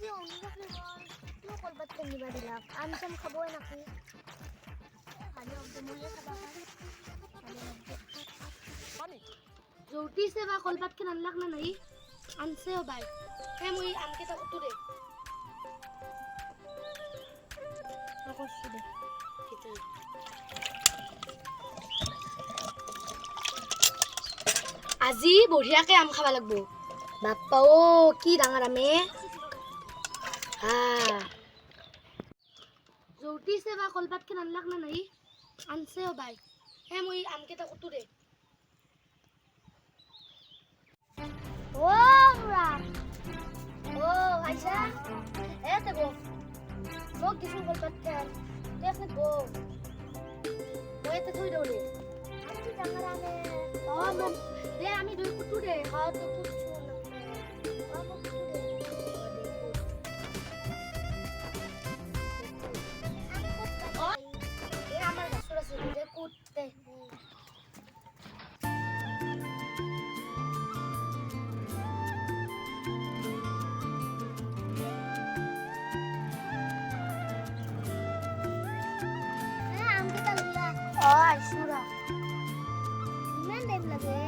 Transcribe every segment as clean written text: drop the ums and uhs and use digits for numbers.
আজি অনুৰাগ নিবল কিয় কলপাত কিনিবা দিলাক আম চাম খাবই নাকি খালি অন্তমূল্যে খাবা জৌটিছে বা কলপাত কে নানলাক না নাই আনছে বাই হে মই আমকেইটা কুটু দে নকৰছো দে আজি বঢ়িয়াকে আম খাবা লাগবো বাপ্পা ও কি ডাঙৰ আমে হা জৌটিছে বা কলপাত কে নানলাক না নাই আনছে বাই হে মই আমকেইটা কুটু দে ও রাম ও আইসা এতে গো মোক কিছু কলপাত খান দেখনে গো ওইতে থই দৌড়ে আজকে ডাঙৰ আমে ও মম দে আমি দুই কুটু দে হা তো কুটু না ও মম কুটু দে ও দে আমার গাছর আছে দে কুটতে Ay, Shura. Iman dem lage.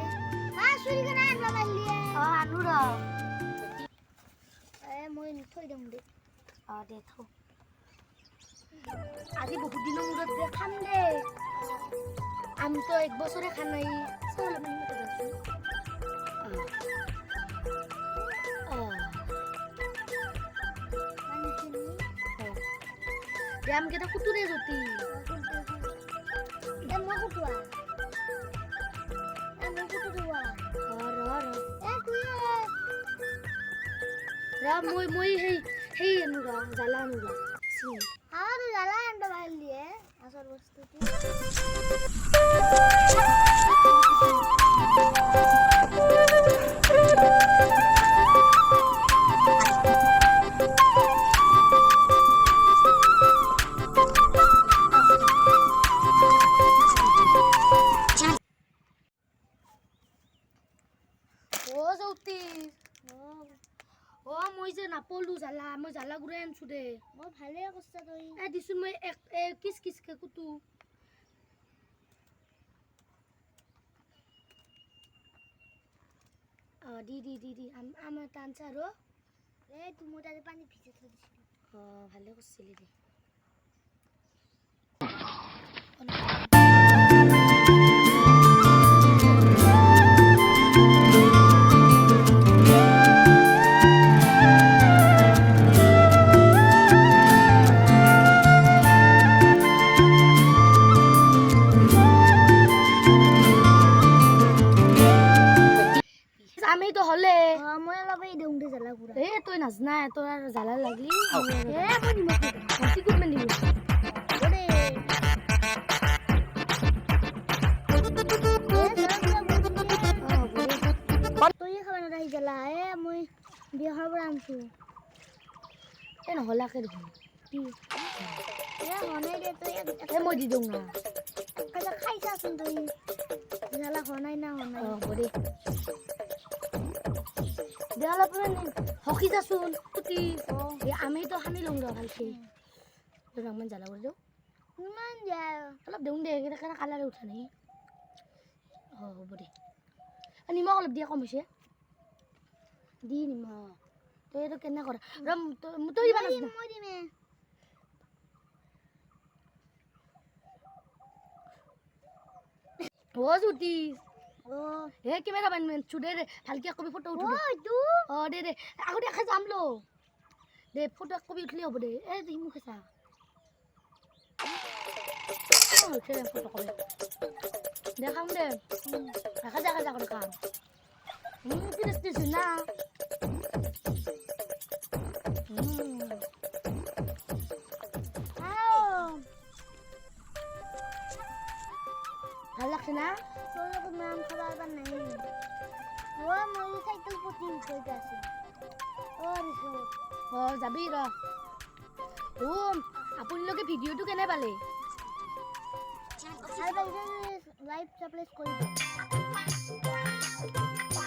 Ah, Shuri ka na amla maliye. Ah, Anura. Moi thoi dum de. De tho. Aji bahut dino murat de kham de. Am to ek bosore khanai. Solo mani mate jasu. Mani chini. Jam kita kutu de joti. Mau kutua. Mau kutu dua. Ora. Tu ya. Ra moi hey anura jala anura. Si. Har jala anda bahal diye. Asal bostu ti. মই যে নাপলু জালা মই জালা গুড়াই আনছো দে মই ভালে কষ্ট তই দিছো মই এক কিস কে কুটু দি আমার টানছা র তুই মোটা পানি ভিজে থই দিছিস ভালে করছিলি দে আমি তো হলে মই অলপ এই দেউং দে জালা গুড়া তুই নাজনা তোর আর জালা লাগলি মই নিমখ কি করবেন দিব তুই খাবার না রাহি জালা মই বিহার পৰা আনছো নহলাকে দেখোন কি হনাই দে তুই মই দি দিওঁ না খাইছাচোন তুই জালা হনাই না হনাই বদে দেওয়ালা পুরো হকি যাচোন কুটি আমি তো সানি লওঁ ৰ ভালকে ৰংমান জ্বালা কৰি দিওঁ ইমান যায় অলপ দিওঁ দে সেইকেইটা কালাৰ উঠা নাই হ'ব দে নিমখ অলপ দিয়া কম হৈছে দি নিমখ তই এইটো কেনে কৰা তই দিবা মই দিমে ও জুতি হে কেমেৰা বান চুদে ভালকে কবি ফটো উঠু দে আগতে দেখা যাম লো দে ফটো কবি উঠলি হ'ব দে মোক খেছা ফটো কবি দেখাম দে দেখা করে কাম দিছ না ভাল লাগছে না নাম খাবার নাই মই সাইকেল পতি উঠে গেছে যাবি র আপোনালোকে ভিডিঅ'টো কেনে পালে লাইভ সাবস্ক্রাইব কৰিব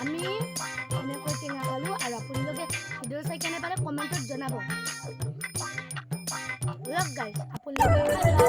আমি এনেকৈ টেঙা খালো আৰু আপোনালোকে ভিডিঅ' ভিডিঅ' চাই কেনে পাৰে কমেণ্টত জনাব। লগ গাইজ আপোনালোকে